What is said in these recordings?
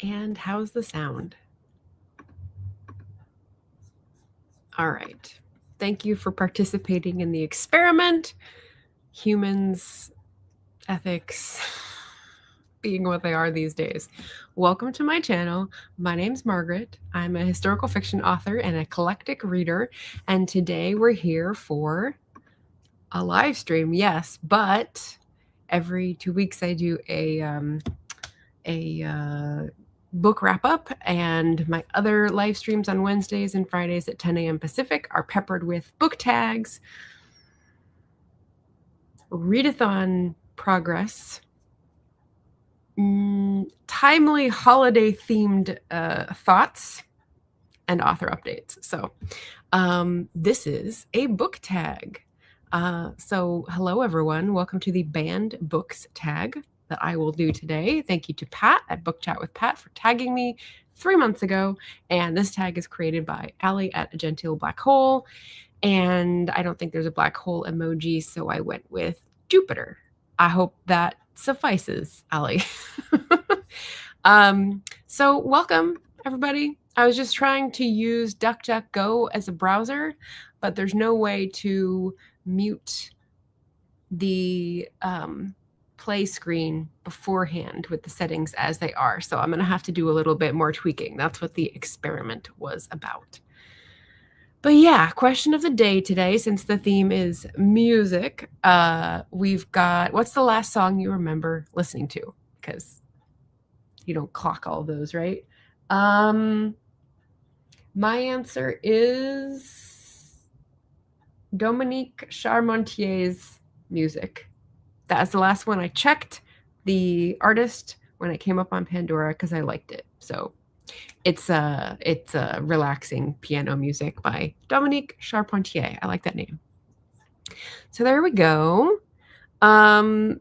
And how's the sound? All right. Thank you for participating in the experiment. Humans, ethics, being what they are these days. Welcome to my channel. My name's Margaret. I'm a historical fiction author and eclectic reader. And today we're here for a live stream, yes, but every 2 weeks I do a book wrap up, and my other live streams on Wednesdays and Fridays at 10 a.m. Pacific are peppered with book tags, readathon progress, timely holiday themed thoughts, and author updates. So this is a book tag. So hello everyone, welcome to the banned books tag that I will do today. Thank you to Pat at Book Chat with Pat for tagging me 3 months ago. And this tag is created by Allie at A Genteel Black Hole. And I don't think there's a black hole emoji, so I went with Jupiter. I hope that suffices, Allie. So welcome everybody. I was just trying to use DuckDuckGo as a browser, but there's no way to mute the play screen beforehand with the settings as they are. So I'm going to have to do a little bit more tweaking. That's what the experiment was about. But yeah, question of the day today, since the theme is music, we've got, what's the last song you remember listening to? Because you don't clock all those, right? My answer is Dominique Charmontier's music. That's the last one I checked. The artist when it came up on Pandora because I liked it. So it's relaxing piano music by Dominique Charpentier. I like that name. So there we go. I'll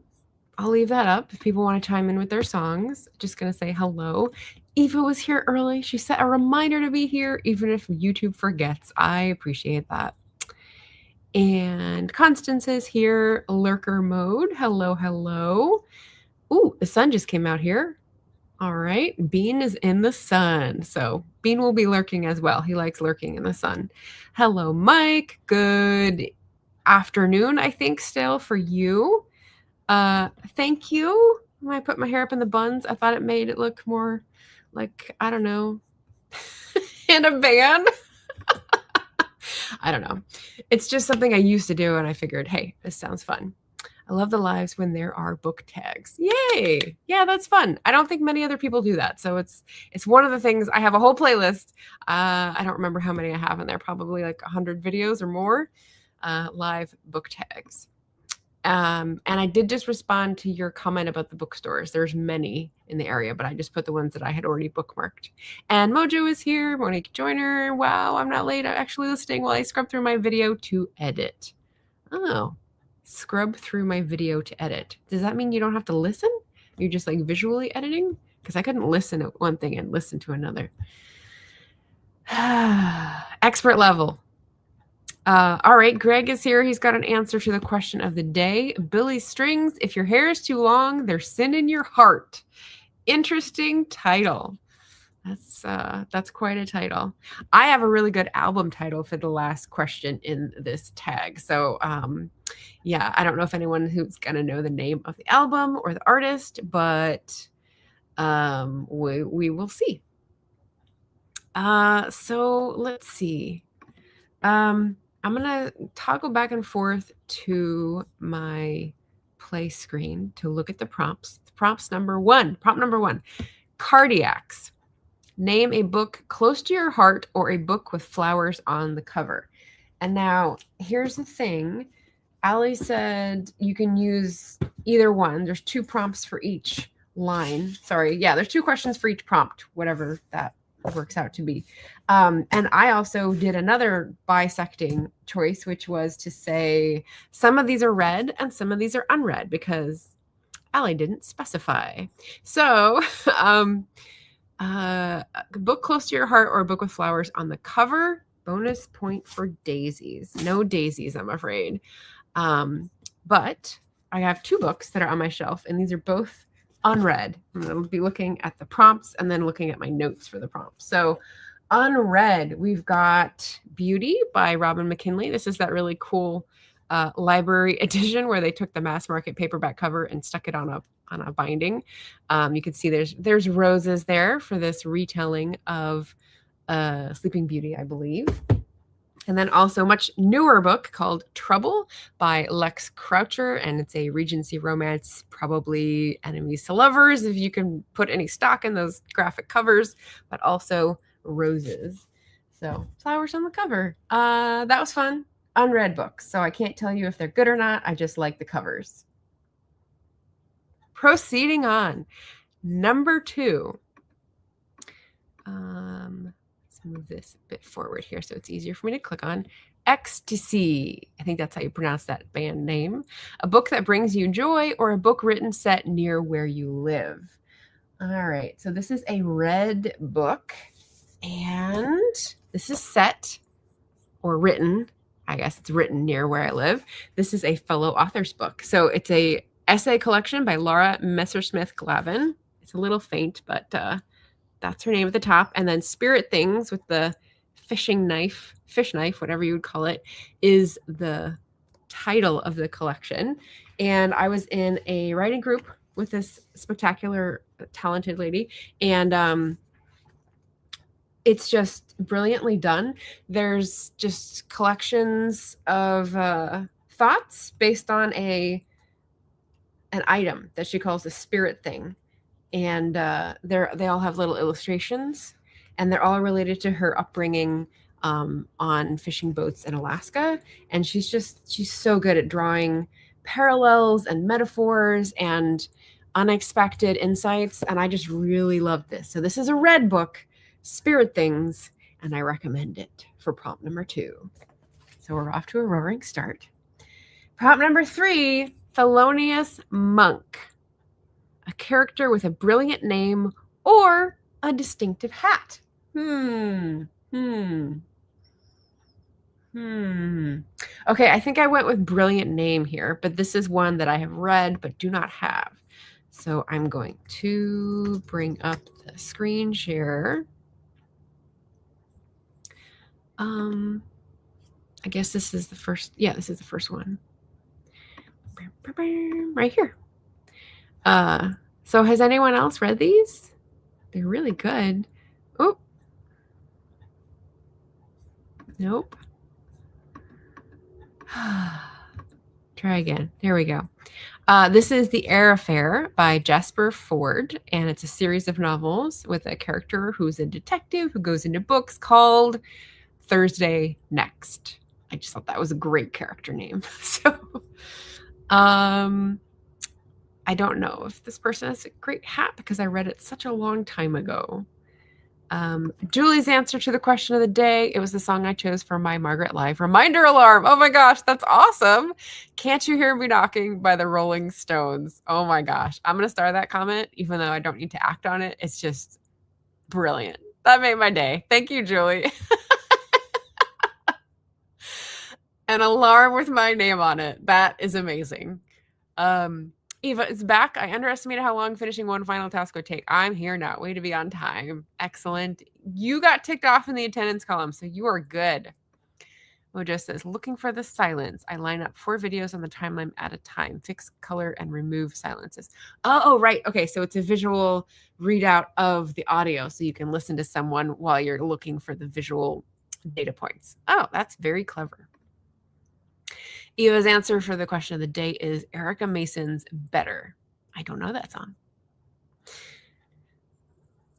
leave that up if people want to chime in with their songs. Just gonna say hello. Eva was here early. She set a reminder to be here, even if YouTube forgets. I appreciate that. And Constance is here, lurker mode. Hello, hello. Ooh, the sun just came out here. All right, Bean is in the sun. So Bean will be lurking as well. He likes lurking in the sun. Hello, Mike. Good afternoon, I think, still for you. Thank you. When I put my hair up in the buns, I thought it made it look more like, I don't know, in a band. I don't know. It's just something I used to do, and I figured, hey, this sounds fun. I love the lives when there are book tags. Yay! Yeah, that's fun. I don't think many other people do that. So it's one of the things. I have a whole playlist. I don't remember how many I have in there. Probably like 100 videos or more. Live book tags. And I did just respond to your comment about the bookstores. There's many in the area, but I just put the ones that I had already bookmarked. And Mojo is here. Monique Joyner. Wow, I'm not late. I'm actually listening while I scrub through my video to edit. Oh, scrub through my video to edit. Does that mean you don't have to listen? You're just like visually editing? Because I couldn't listen to one thing and listen to another. Expert level. All right, Greg is here. He's got an answer to the question of the day. Billy Strings, if your hair is too long, there's sin in your heart. Interesting title. That's quite a title. I have a really good album title for the last question in this tag. So yeah, I don't know if anyone who's gonna know the name of the album or the artist, but we will see. So let's see. I'm going to toggle back and forth to my play screen to look at the prompts. Prompt number one, Cardiacs. Name a book close to your heart or a book with flowers on the cover. And now here's the thing. Allie said you can use either one. There's 2 prompts for each line. Sorry. Yeah, there's 2 questions for each prompt, whatever that works out to be. And I also did another bisecting choice, which was to say some of these are read and some of these are unread because Allie didn't specify. So a book close to your heart or a book with flowers on the cover. Bonus point for daisies. No daisies, I'm afraid. But I have 2 books that are on my shelf, and these are both unread. I'm going to be looking at the prompts and then looking at my notes for the prompts. So unread, we've got Beauty by Robin McKinley. This is that really cool library edition where they took the mass market paperback cover and stuck it on a binding. You can see there's roses there for this retelling of Sleeping Beauty, I believe. And then also a much newer book called Trouble by Lex Croucher, and it's a Regency romance, probably enemies to lovers, if you can put any stock in those graphic covers, but also roses. So flowers on the cover. That was fun. Unread books, so I can't tell you if they're good or not. I just like the covers. Proceeding on. Number 2. Let's move this a bit forward here so it's easier for me to click on. Ecstasy. I think that's how you pronounce that band name. A book that brings you joy, or a book written set near where you live. All right, so this is a red book, and this is set or written. I guess it's written near where I live. This is a fellow author's book. So it's a essay collection by Laura Messersmith-Glavin. It's a little faint, but that's her name at the top. And then Spirit Things with the fish knife, whatever you would call it, is the title of the collection. And I was in a writing group with this spectacular, talented lady. And it's just brilliantly done. There's just collections of thoughts based on an item that she calls a spirit thing. And they all have little illustrations, and they're all related to her upbringing on fishing boats in Alaska. And she's so good at drawing parallels and metaphors and unexpected insights. And I just really love this. So this is a red book, Spirit Things, and I recommend it for prompt number 2. So we're off to a roaring start. Prompt number 3, Thelonious Monk. A character with a brilliant name or a distinctive hat. Okay, I think I went with brilliant name here, but this is one that I have read but do not have. So I'm going to bring up the screen share. I guess this is the first. Yeah, this is the first one. Right here. So has anyone else read these? They're really good. Oh. Nope. Try again. There we go. This is The Air Affair by Jasper Fforde, and it's a series of novels with a character who's a detective who goes into books called Thursday Next. I just thought that was a great character name. So, I don't know if this person has a great hat because I read it such a long time ago. Julie's answer to the question of the day, it was the song I chose for my Margaret Live reminder alarm. Oh my gosh, that's awesome. Can't You Hear Me Knocking by the Rolling Stones. Oh my gosh. I'm going to star that comment, even though I don't need to act on it. It's just brilliant. That made my day. Thank you, Julie. An alarm with my name on it. That is amazing. Eva is back. I underestimated how long finishing one final task would take. I'm here now. Way to be on time. Excellent. You got ticked off in the attendance column, so you are good. Mojo says, looking for the silence. I line up 4 videos on the timeline at a time. Fix color and remove silences. Oh, right. Okay, so it's a visual readout of the audio, so you can listen to someone while you're looking for the visual data points. Oh, that's very clever. Eva's answer for the question of the day is Erica Mason's Better. I don't know that song.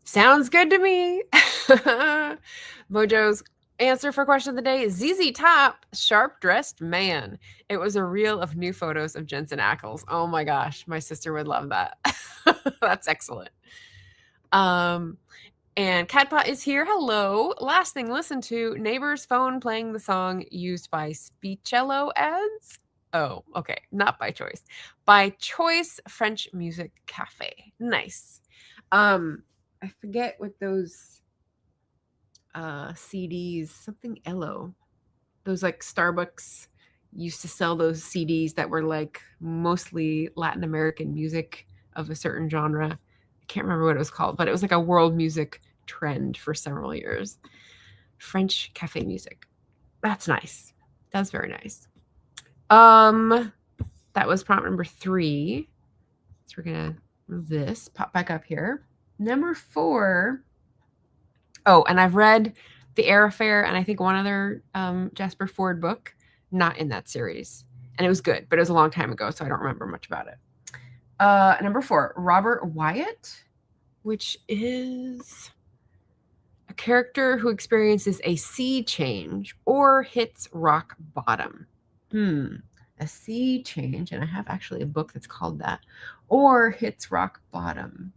Sounds good to me. Mojo's answer for question of the day is ZZ Top, Sharp Dressed Man. It was a reel of new photos of Jensen Ackles. Oh my gosh, my sister would love that. That's excellent. And Catpot is here. Hello. Last thing, listen to neighbor's phone playing the song used by Speechello ads. Oh, okay. Not by choice. By choice, French Music Cafe. Nice. I forget what those CDs, something Ello. Those like Starbucks used to sell those CDs that were like mostly Latin American music of a certain genre. I can't remember what it was called, but it was like a world music trend for several years. French cafe music. That's nice. That's very nice. That was prompt number 3. So we're gonna move this, pop back up here. Number 4. Oh, and I've read The Air Affair and I think one other Jasper Fforde book, not in that series. And it was good, but it was a long time ago, so I don't remember much about it. Number 4, Robert Wyatt, which is a character who experiences a sea change or hits rock bottom. A sea change, and I have actually a book that's called that, or hits rock bottom.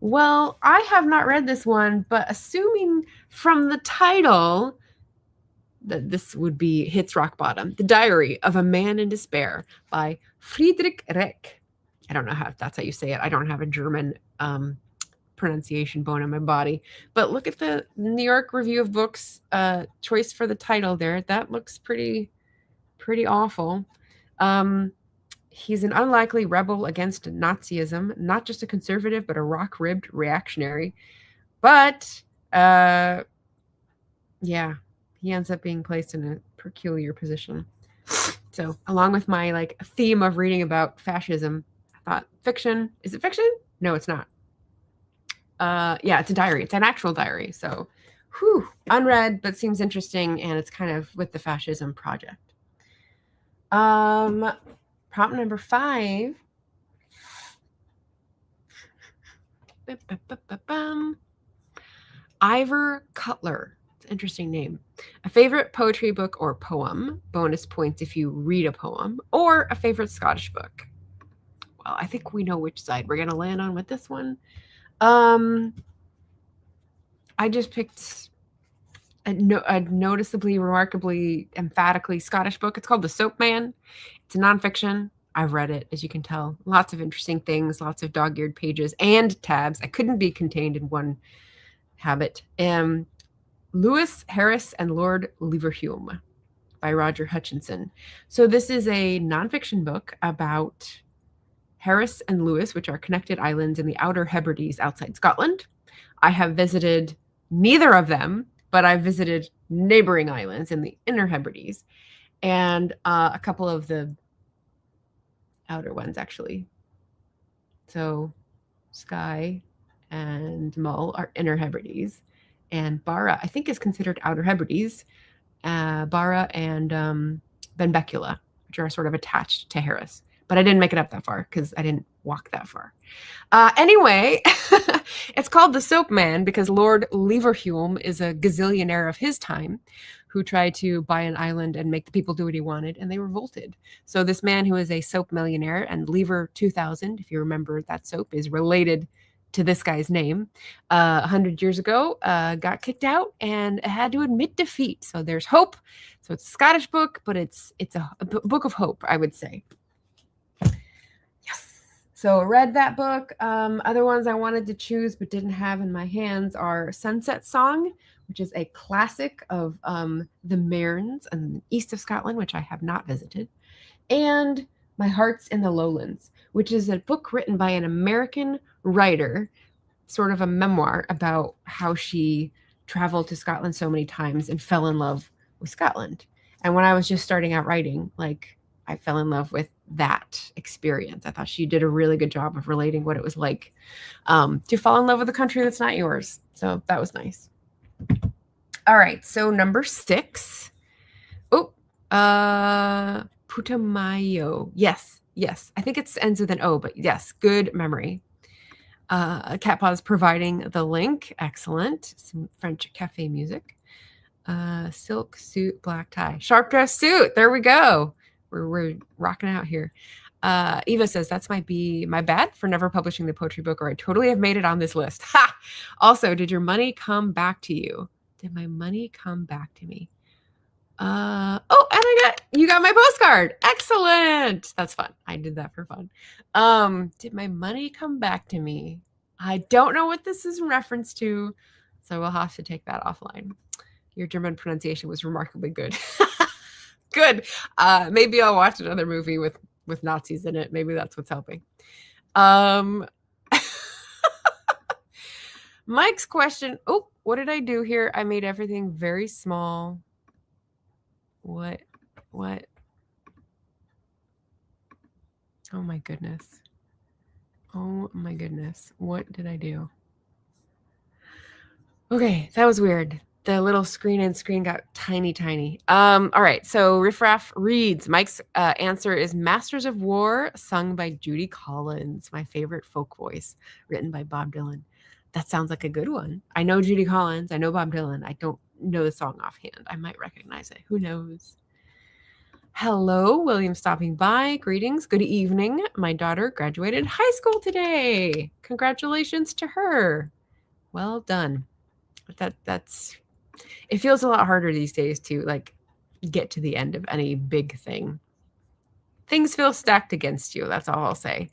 Well, I have not read this one, but assuming from the title that this would be Hits Rock Bottom, The Diary of a Man in Despair by Friedrich Reck. I don't know if that's how you say it. I don't have a German pronunciation bone in my body. But look at the New York Review of Books choice for the title there. That looks pretty awful. He's an unlikely rebel against Nazism, not just a conservative, but a rock-ribbed reactionary. But, yeah, he ends up being placed in a peculiar position. So, along with my, theme of reading about fascism, I thought, fiction. Is it fiction? No, it's not. Yeah, it's a diary. It's an actual diary. So, unread, but seems interesting, and it's kind of with the fascism project. Prompt number 5. Ivor Cutler. It's an interesting name. A favorite poetry book or poem. Bonus points if you read a poem. Or a favorite Scottish book. Well, I think we know which side we're going to land on with this one. I just picked a noticeably, remarkably, emphatically Scottish book. It's called The Soap Man. It's a nonfiction. I've read it, as you can tell. Lots of interesting things, lots of dog-eared pages and tabs. I couldn't be contained in one habit. Lewis, Harris, and Lord Leverhulme by Roger Hutchinson. So this is a nonfiction book about Harris and Lewis, which are connected islands in the Outer Hebrides outside Scotland. I have visited neither of them, but I've visited neighboring islands in the Inner Hebrides and a couple of the outer ones, actually. So Skye and Mull are Inner Hebrides, and Barra, I think, is considered Outer Hebrides. Barra and Benbecula, which are sort of attached to Harris. But I didn't make it up that far because I didn't walk that far. Anyway, it's called The Soap Man because Lord Leverhulme is a gazillionaire of his time who tried to buy an island and make the people do what he wanted, and they revolted. So this man who is a soap millionaire, and Lever 2000, if you remember that soap, is related to this guy's name, 100 years ago, got kicked out and had to admit defeat. So there's hope. So it's a Scottish book, but it's a book of hope, I would say. Yes. So I read that book. Other ones I wanted to choose but didn't have in my hands are Sunset Song, which is a classic of the Mearns and east of Scotland, which I have not visited, and My Heart's in the Lowlands, which is a book written by an American writer, sort of a memoir about how she traveled to Scotland so many times and fell in love with Scotland. And when I was just starting out writing, I fell in love with that experience. I thought she did a really good job of relating what it was like to fall in love with a country that's not yours. So that was nice. All right, so number 6. Putumayo. Yes. I think it ends with an O, but yes, good memory. Cat Paw's providing the link. Excellent. Some French cafe music. Silk suit, black tie. Sharp dress suit. There we go. We're rocking out here. Eva says, that's might be my bad for never publishing the poetry book, or I totally have made it on this list. Ha! Also, did your money come back to you? Did my money come back to me? And you got my postcard. Excellent. That's fun. I did that for fun. Did my money come back to me? I don't know what this is in reference to, so we'll have to take that offline. Your German pronunciation was remarkably good. Good. Maybe I'll watch another movie with Nazis in it. Maybe that's what's helping. Mike's question. Oh, what did I do here? I made everything very small. What? Oh my goodness. What did I do? Okay, that was weird. The little screen got tiny. All right, so Riffraff reads. Mike's answer is Masters of War, sung by Judy Collins, my favorite folk voice, written by Bob Dylan. That sounds like a good one. I know Judy Collins. I know Bob Dylan. I don't know the song offhand. I might recognize it. Who knows? Hello, William stopping by. Greetings. Good evening. My daughter graduated high school today. Congratulations to her. Well done. That's it feels a lot harder these days to like get to the end of any big thing. Things feel stacked against you. That's all I'll say.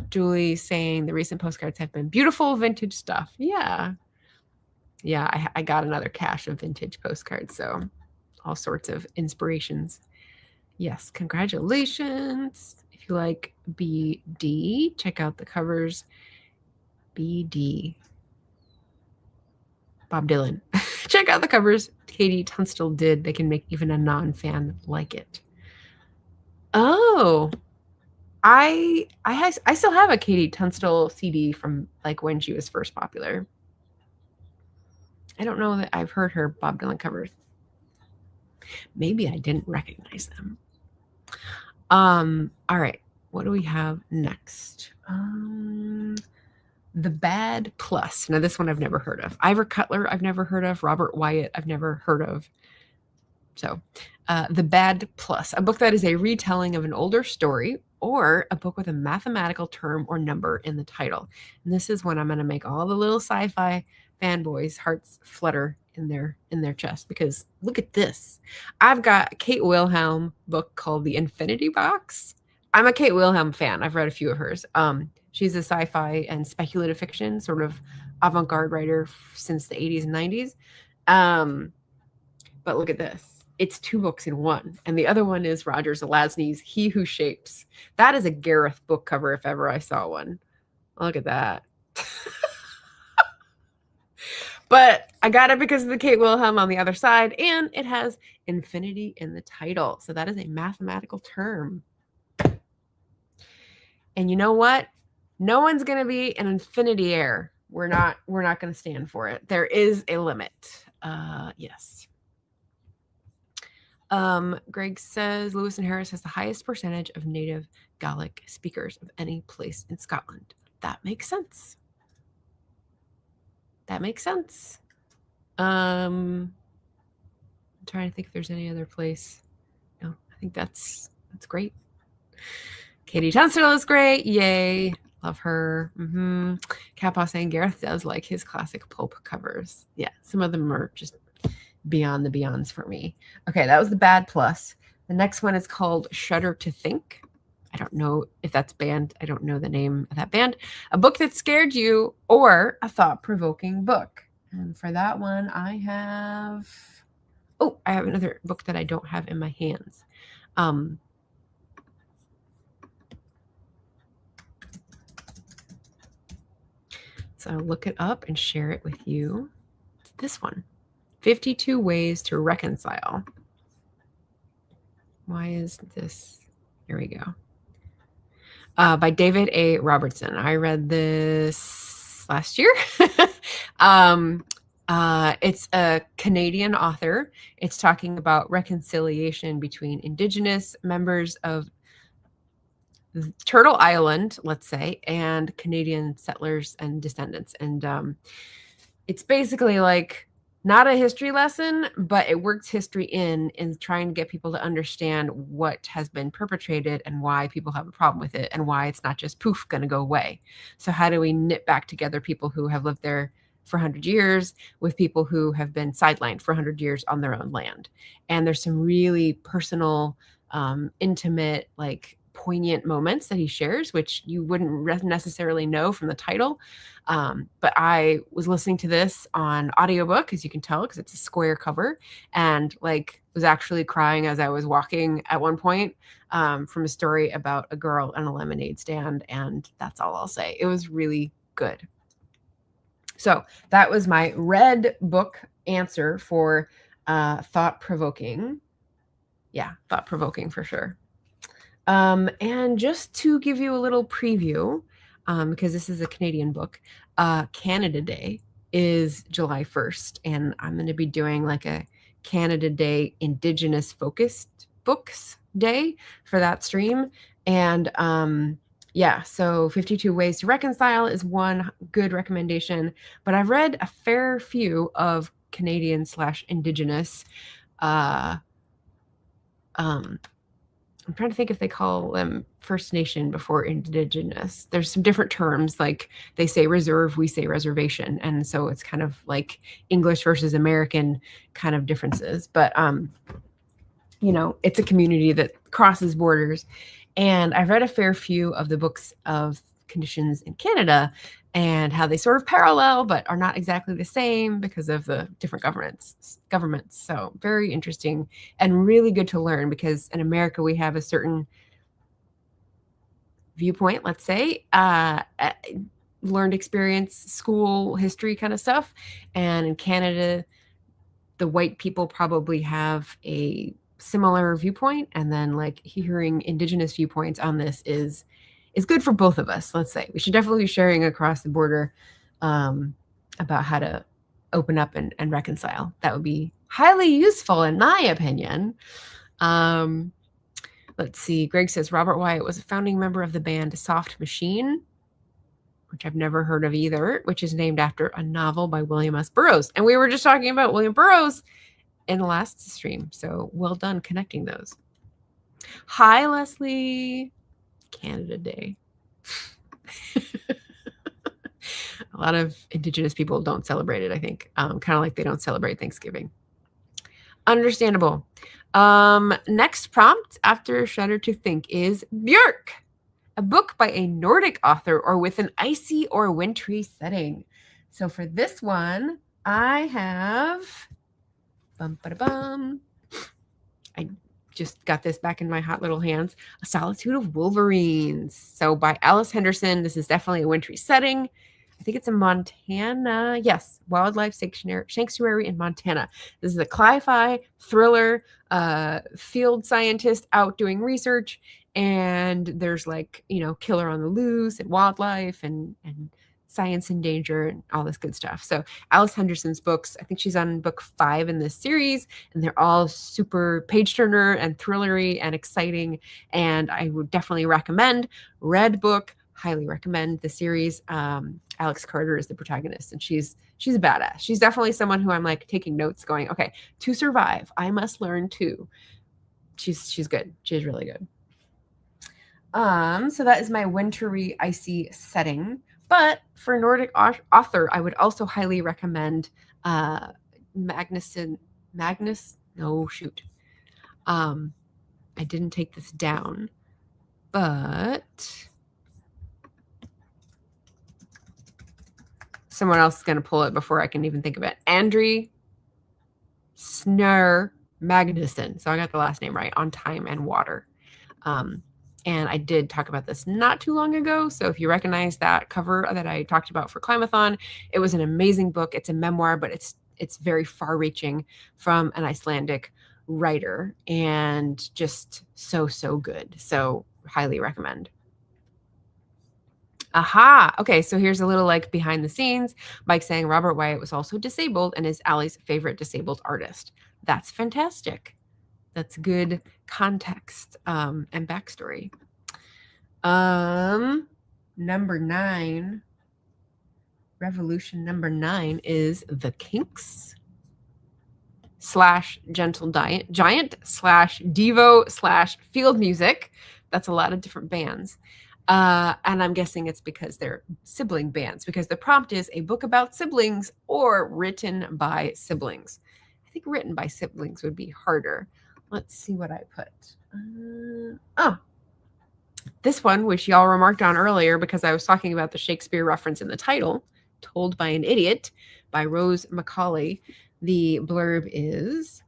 Julie saying the recent postcards have been beautiful vintage stuff. Yeah. I got another cache of vintage postcards. So all sorts of inspirations. Yes. Congratulations. If you like BD, check out the covers. BD. Bob Dylan. Check out the covers Katie Tunstall did. They can make even a non-fan like it. Oh, I still have a Katie Tunstall CD from like when she was first popular. I don't know that I've heard her Bob Dylan covers. Maybe I didn't recognize them. All right. What do we have next? The Bad Plus. Now, this one I've never heard of. Ivor Cutler, I've never heard of. Robert Wyatt, I've never heard of. So, The Bad Plus, a book that is a retelling of an older story or a book with a mathematical term or number in the title. And this is when I'm going to make all the little sci-fi fanboys' hearts flutter in their chest, because look at this. I've got a Kate Wilhelm book called The Infinity Box. I'm a Kate Wilhelm fan. I've read a few of hers. She's a sci-fi and speculative fiction sort of avant-garde writer since the 80s and 90s. But look at this. It's 2 books in one. And the other one is Roger Zelazny's He Who Shapes. That is a Gareth book cover if ever I saw one. Look at that. But I got it because of the Kate Wilhelm on the other side, and it has infinity in the title. So that is a mathematical term. And you know what? No one's going to be an infinity heir. We're not going to stand for it. There is a limit. Yes. Greg says Lewis and Harris has the highest percentage of native Gaelic speakers of any place in Scotland. That makes sense. I'm trying to think if there's any other place. No, I think that's great. Katie Tunstall is great. Yay. Love her. Kappa saying Gareth does like his classic pulp covers. Yeah, some of them are just beyond the beyonds for me. Okay, that was The Bad Plus. The next one is called Shudder to Think. I don't know if that's banned. I don't know the name of that band. A book that scared you, or a thought-provoking book. And for that one, I have another book that I don't have in my hands. So I'll look it up and share it with you. It's this one. 52 Ways to Reconcile. Why is this? Here we go. By David A. Robertson. I read this last year. It's a Canadian author. It's talking about reconciliation between Indigenous members of Turtle Island, let's say, and Canadian settlers and descendants. And it's basically like not a history lesson, but it works history in trying to get people to understand what has been perpetrated and why people have a problem with it and why it's not just poof going to go away. So how do we knit back together people who have lived there for 100 years with people who have been sidelined for 100 years on their own land? And there's some really personal, intimate, like poignant moments that he shares, which you wouldn't necessarily know from the title. But I was listening to this on audiobook, as you can tell, because it's a square cover, and like was actually crying as I was walking at one point from a story about a girl in a lemonade stand. And that's all I'll say. It was really good. So that was my red book answer for thought-provoking. Yeah, thought-provoking for sure. And just to give you a little preview, because this is a Canadian book, Canada Day is July 1st, and I'm going to be doing like a Canada Day Indigenous focused books day for that stream. And yeah, so 52 Ways to Reconcile is one good recommendation, but I've read a fair few of Canadian/Indigenous. I'm trying to think if they call them First Nation before Indigenous. There's some different terms, like they say reserve, we say reservation. And so it's kind of like English versus American kind of differences. But, you know, it's a community that crosses borders. And I've read a fair few of the books of conditions in Canada and how they sort of parallel, but are not exactly the same because of the different governments. So very interesting and really good to learn, because in America, we have a certain viewpoint, let's say, learned experience, school history kind of stuff. And in Canada, the white people probably have a similar viewpoint, and then like hearing Indigenous viewpoints on this is good for both of us. Let's say we should definitely be sharing across the border about how to open up and reconcile. That would be highly useful in my opinion. Let's see. Greg says Robert Wyatt was a founding member of the band Soft Machine, which I've never heard of either, which is named after a novel by William S. Burroughs. And we were just talking about William Burroughs in the last stream. So well done connecting those. Hi, Leslie. Canada Day. A lot of Indigenous people don't celebrate it, I think. Kind of like they don't celebrate Thanksgiving. Understandable. Next prompt after Shudder to Think is Björk, a book by a Nordic author or with an icy or wintry setting. So for this one, I have I just got this back in my hot little hands. A Solitude of Wolverines. So by Alice Henderson. This is definitely a wintry setting. I think it's in Montana. Yes, Wildlife Sanctuary in Montana. This is a cli-fi thriller, field scientist out doing research, and there's like, you know, killer on the loose and wildlife and science in danger and all this good stuff. So Alice Henderson's books, I think she's on book 5 in this series, and they're all super page turner and thrillery and exciting. And I would definitely recommend. Red book, highly recommend the series. Alex Carter is the protagonist, and she's a badass. She's definitely someone who I'm like taking notes going, okay, to survive, I must learn too. She's good. She's really good. So that is my wintry, icy setting. But for a Nordic author, I would also highly recommend Magnus. No, shoot. I didn't take this down, but someone else is going to pull it before I can even think of it. Andri Snur Magnusson. So I got the last name right, On Time and Water. And I did talk about this not too long ago. So if you recognize that cover that I talked about for Climathon, it was an amazing book. It's a memoir, but it's very far-reaching from an Icelandic writer, and just so good. So highly recommend. Aha. Okay, so here's a little like behind the scenes. Mike saying Robert Wyatt was also disabled and is Allie's favorite disabled artist. That's fantastic. That's good context and backstory. Number 9, Revolution number 9 is The Kinks / Gentle Giant / Devo / Field Music. That's a lot of different bands. And I'm guessing it's because they're sibling bands, because the prompt is a book about siblings or written by siblings. I think written by siblings would be harder. Let's see what I put. This one, which y'all remarked on earlier because I was talking about the Shakespeare reference in the title, Told by an Idiot by Rose Macaulay. The blurb is,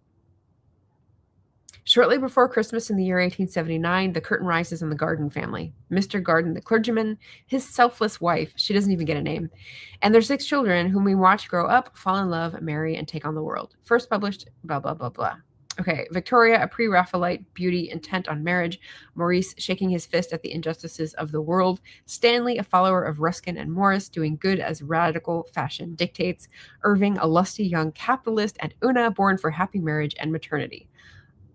shortly before Christmas in the year 1879, the curtain rises on the Garden family. Mr. Garden, the clergyman, his selfless wife, she doesn't even get a name, and their 6 children, whom we watch grow up, fall in love, marry, and take on the world. First published, blah, blah, blah, blah. Okay, Victoria, a pre-Raphaelite beauty intent on marriage. Maurice, shaking his fist at the injustices of the world. Stanley, a follower of Ruskin and Morris, doing good as radical fashion dictates. Irving, a lusty young capitalist. And Una, born for happy marriage and maternity.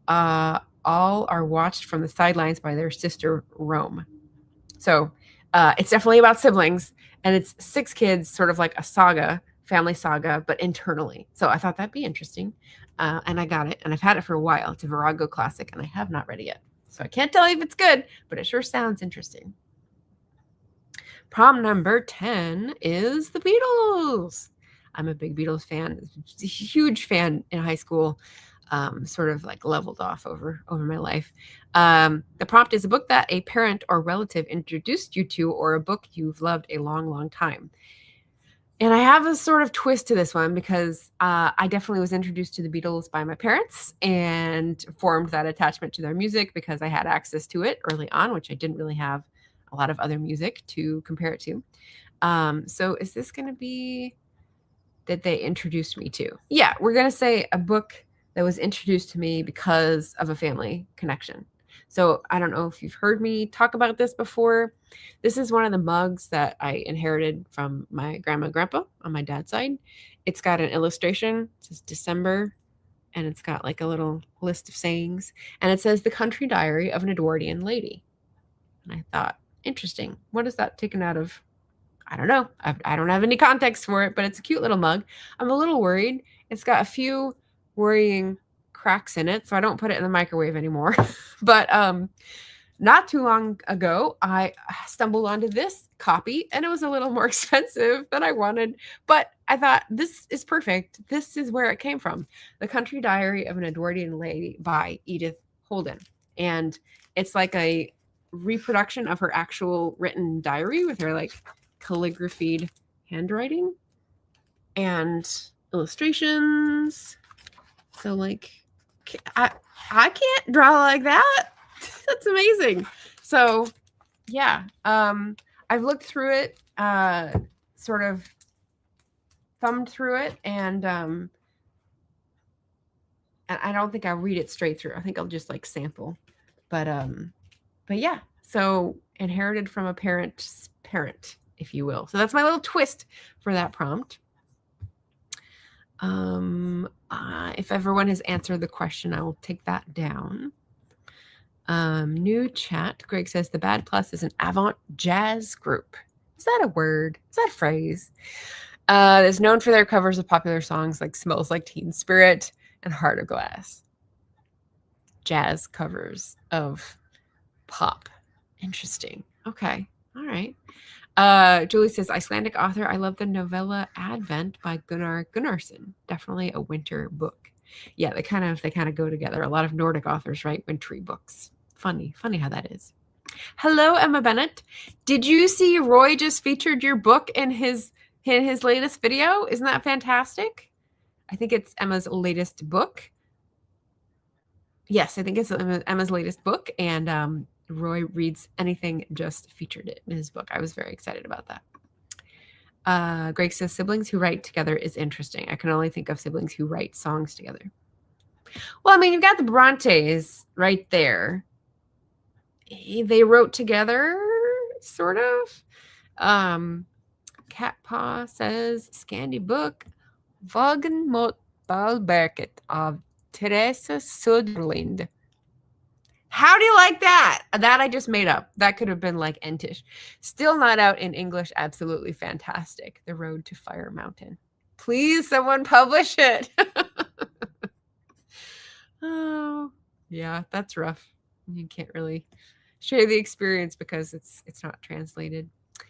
All are watched from the sidelines by their sister Rome. So it's definitely about siblings, and it's 6 kids, sort of like a saga, family saga, but internally. So I thought that'd be interesting. And I got it, and I've had it for a while. It's a Virago classic, and I have not read it yet. So I can't tell you if it's good, but it sure sounds interesting. Prom number 10 is the Beatles. I'm a big Beatles fan, a huge fan in high school. Sort of like leveled off over my life. The prompt is a book that a parent or relative introduced you to, or a book you've loved a long, long time. And I have a sort of twist to this one because I definitely was introduced to the Beatles by my parents and formed that attachment to their music because I had access to it early on, which I didn't really have a lot of other music to compare it to. So is this going to be that they introduced me to? Yeah, we're going to say a book that was introduced to me because of a family connection. So I don't know if you've heard me talk about this before. This is one of the mugs that I inherited from my grandma and grandpa on my dad's side. It's got an illustration. It says December, and it's got like a little list of sayings. And it says The Country Diary of an Edwardian Lady. And I thought, interesting. What is that taken out of? I don't know. I don't have any context for it, but it's a cute little mug. I'm a little worried. It's got a few worrying cracks in it, so I don't put it in the microwave anymore. But not too long ago, I stumbled onto this copy, and it was a little more expensive than I wanted, but I thought, this is perfect. This is where it came from. The Country Diary of an Edwardian Lady by Edith Holden. And it's like a reproduction of her actual written diary with her like calligraphied handwriting and illustrations. So like, I can't draw like that. That's amazing. So yeah, I've looked through it, sort of thumbed through it, and I don't think I'll read it straight through. I think I'll just like sample. But yeah, so inherited from a parent's parent, if you will. So that's my little twist for that prompt. If everyone has answered the question, I will take that down. New chat. Greg says the Bad Plus is an avant jazz group. Is that a word? Is that a phrase? Is known for their covers of popular songs like Smells Like Teen Spirit and Heart of Glass. Jazz covers of pop. Interesting. Okay. All right. Julie says, Icelandic author. I love the novella Advent by Gunnar Gunnarsson. Definitely a winter book. Yeah, they kind of go together. A lot of Nordic authors write wintry books. Funny how that is. Hello, Emma Bennett. Did you see Roy just featured your book in his latest video? Isn't that fantastic? I think it's Emma's latest book. Yes, I think it's Emma's latest book, and Roy Reads Anything just featured it in his book. I was very excited about that. Greg says siblings who write together is interesting. I can only think of siblings who write songs together. Well, I mean, you've got the Brontes right there. They wrote together, sort of. Cat Paw says, Scandi book, Vagen mot Balberket of Teresa Sutherland. How do you like that? That I just made up. That could have been like Entish. Still not out in English. Absolutely fantastic. The Road to Fire Mountain. Please, someone publish it. Oh, yeah, that's rough. You can't really share the experience because it's not translated.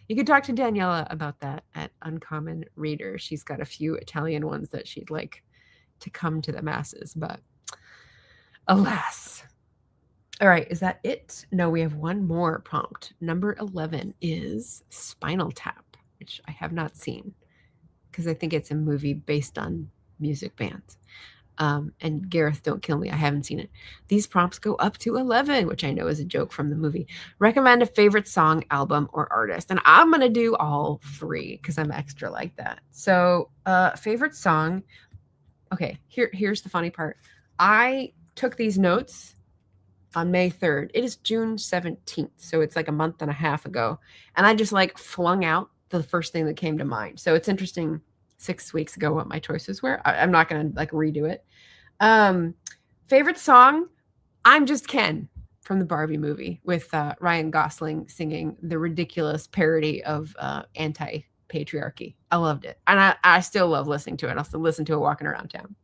You could talk to Daniela about that at Uncommon Reader. She's got a few Italian ones that she'd like to come to the masses, but alas. All right, is that it? No, we have one more prompt. Number 11 is Spinal Tap, which I have not seen because I think it's a movie based on music bands. And Gareth, don't kill me, I haven't seen it. These prompts go up to 11, which I know is a joke from the movie. Recommend a favorite song, album, or artist. And I'm going to do all three because I'm extra like that. So, favorite song. Okay, here's the funny part. I took these notes on May 3rd. It is June 17th. So it's like a month and a half ago. And I just like flung out the first thing that came to mind. So it's interesting 6 weeks ago what my choices were. I'm not going to like redo it. Favorite song, I'm Just Ken from the Barbie movie with Ryan Gosling singing the ridiculous parody of anti-patriarchy. I loved it. And I still love listening to it. I'll still listen to it walking around town.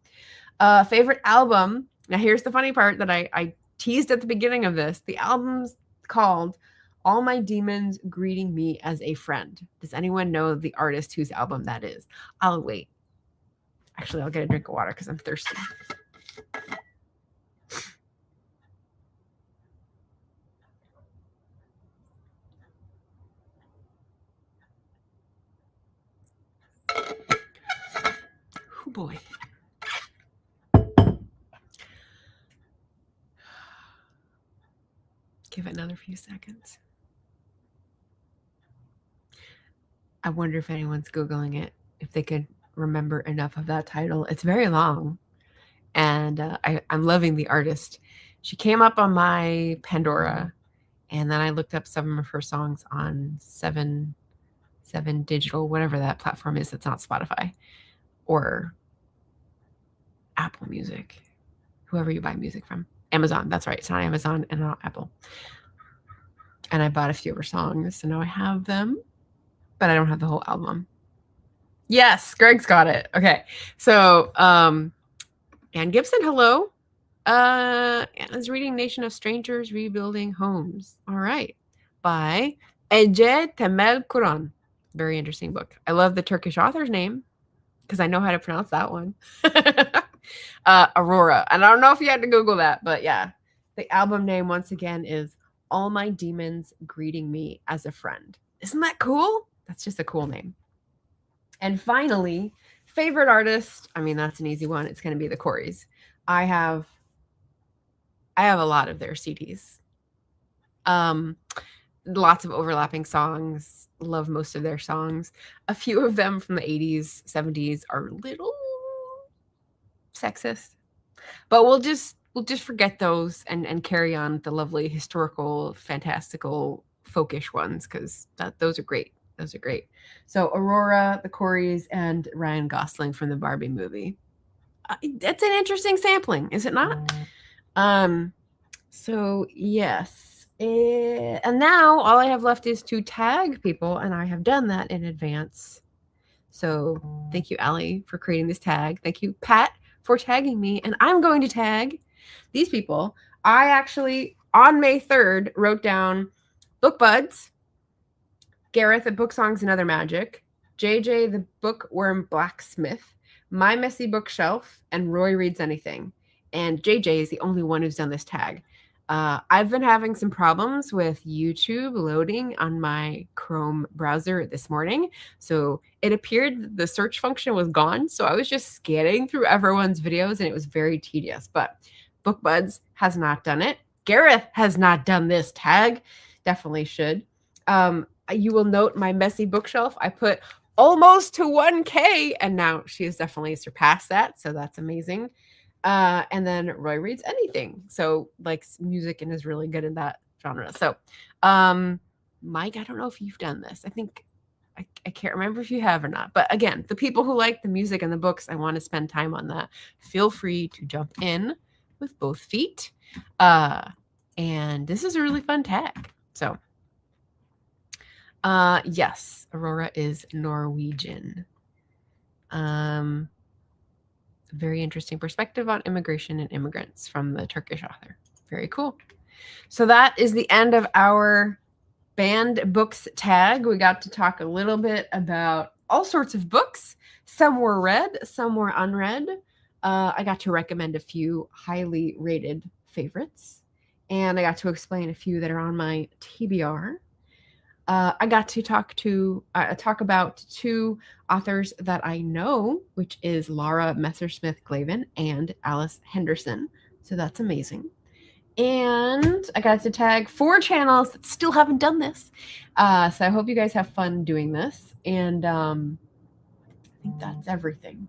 Favorite album. Now here's the funny part that I teased at the beginning of this. The album's called All My Demons Greeting Me as a Friend. Does anyone know the artist whose album that is? I'll wait. Actually, I'll get a drink of water because I'm thirsty. Oh boy. Give it another few seconds. I wonder if anyone's Googling it, if they could remember enough of that title. It's very long, and I'm loving the artist. She came up on my Pandora, and then I looked up some of her songs on Seven Digital, whatever that platform is. It's not Spotify or Apple Music, whoever you buy music from. Amazon, that's right. It's not Amazon and not Apple. And I bought a few of her songs, so now I have them, but I don't have the whole album. Yes, Greg's got it. Okay. So, Ann Gibson, hello. Anna's reading Nation of Strangers, Rebuilding Homes. All right. By Ece Temel Kur'an. Very interesting book. I love the Turkish author's name because I know how to pronounce that one. Aurora. And I don't know if you had to Google that, but yeah. The album name, once again, is All My Demons Greeting Me as a Friend. Isn't that cool? That's just a cool name. And finally, favorite artist. I mean, that's an easy one. It's going to be the Corys. I have a lot of their CDs. Lots of overlapping songs. Love most of their songs. A few of them from the 80s, 70s are a little sexist. But we'll just forget those and carry on the lovely historical, fantastical, folkish ones because those are great. Those are great. So Aurora, the Corys, and Ryan Gosling from the Barbie movie. That's an interesting sampling, is it not? So yes. And now all I have left is to tag people, and I have done that in advance. So thank you, Allie, for creating this tag. Thank you, Pat, for tagging me. And I'm going to tag these people. I actually, on May 3rd, wrote down Book Buds, Gareth at Book Songs and Other Magic, JJ the Bookworm Blacksmith, My Messy Bookshelf, and Roy Reads Anything. And JJ is the only one who's done this tag. I've been having some problems with YouTube loading on my Chrome browser this morning. So it appeared the search function was gone. So I was just scanning through everyone's videos and it was very tedious. But BookBuds has not done it. Gareth has not done this tag. Definitely should. You will note my messy bookshelf. I put almost to 1K and now she has definitely surpassed that. So that's amazing. And then Roy Reads Anything. So likes music and is really good in that genre. So, Mike, I don't know if you've done this. I think I can't remember if you have or not. But again, the people who like the music and the books, I want to spend time on that. Feel free to jump in with both feet. And this is a really fun tag. So, yes, Aurora is Norwegian. Very interesting perspective on immigration and immigrants from the Turkish author. Very cool. So that is the end of our banned books tag. We got to talk a little bit about all sorts of books. Some were read, some were unread. I got to recommend a few highly rated favorites. and I got to explain a few that are on my TBR. I got to talk about two authors that I know, which is Laura Messersmith-Glavin and Alice Henderson. So that's amazing. And I got to tag 4 channels that still haven't done this. So I hope you guys have fun doing this. And I think that's everything.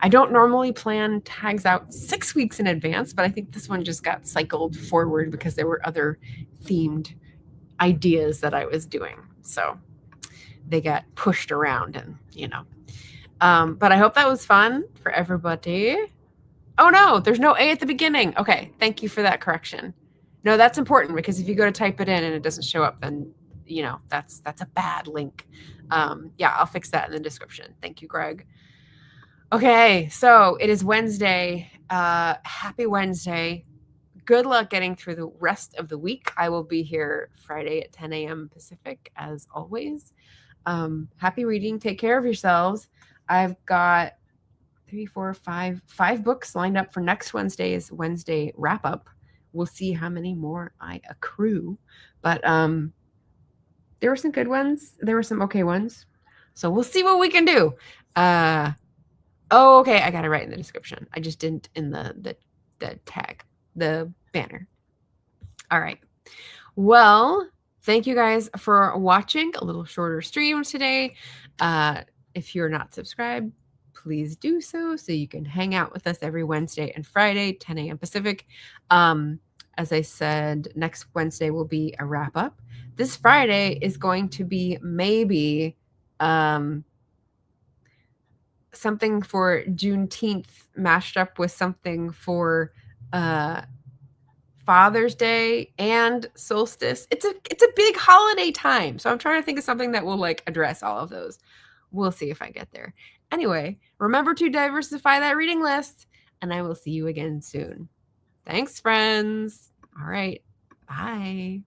I don't normally plan tags out 6 weeks in advance, but I think this one just got cycled forward because there were other themed ideas that I was doing. So they got pushed around and, but I hope that was fun for everybody. Oh no, there's no A at the beginning. Okay, thank you for that correction. No, that's important because if you go to type it in and it doesn't show up, then that's a bad link. Yeah, I'll fix that in the description. Thank you, Greg. Okay, so it is Wednesday. Happy Wednesday. Good luck getting through the rest of the week. I will be here Friday at 10 a.m. Pacific, as always. Happy reading. Take care of yourselves. I've got 5 books lined up for next Wednesday's Wednesday wrap-up. We'll see how many more I accrue. But there were some good ones. There were some okay ones. So we'll see what we can do. Oh, okay. I got it right in the description. I just didn't in the tag, the banner. All right. Well, thank you guys for watching a little shorter stream today. If you're not subscribed, please do so you can hang out with us every Wednesday and Friday, 10 a.m. Pacific. As I said, next Wednesday will be a wrap up. This Friday is going to be maybe something for Juneteenth mashed up with something for Father's Day and solstice. It's a big holiday time. So I'm trying to think of something that will address all of those. We'll see if I get there. Anyway, remember to diversify that reading list, and I will see you again soon. Thanks, friends. All right. Bye.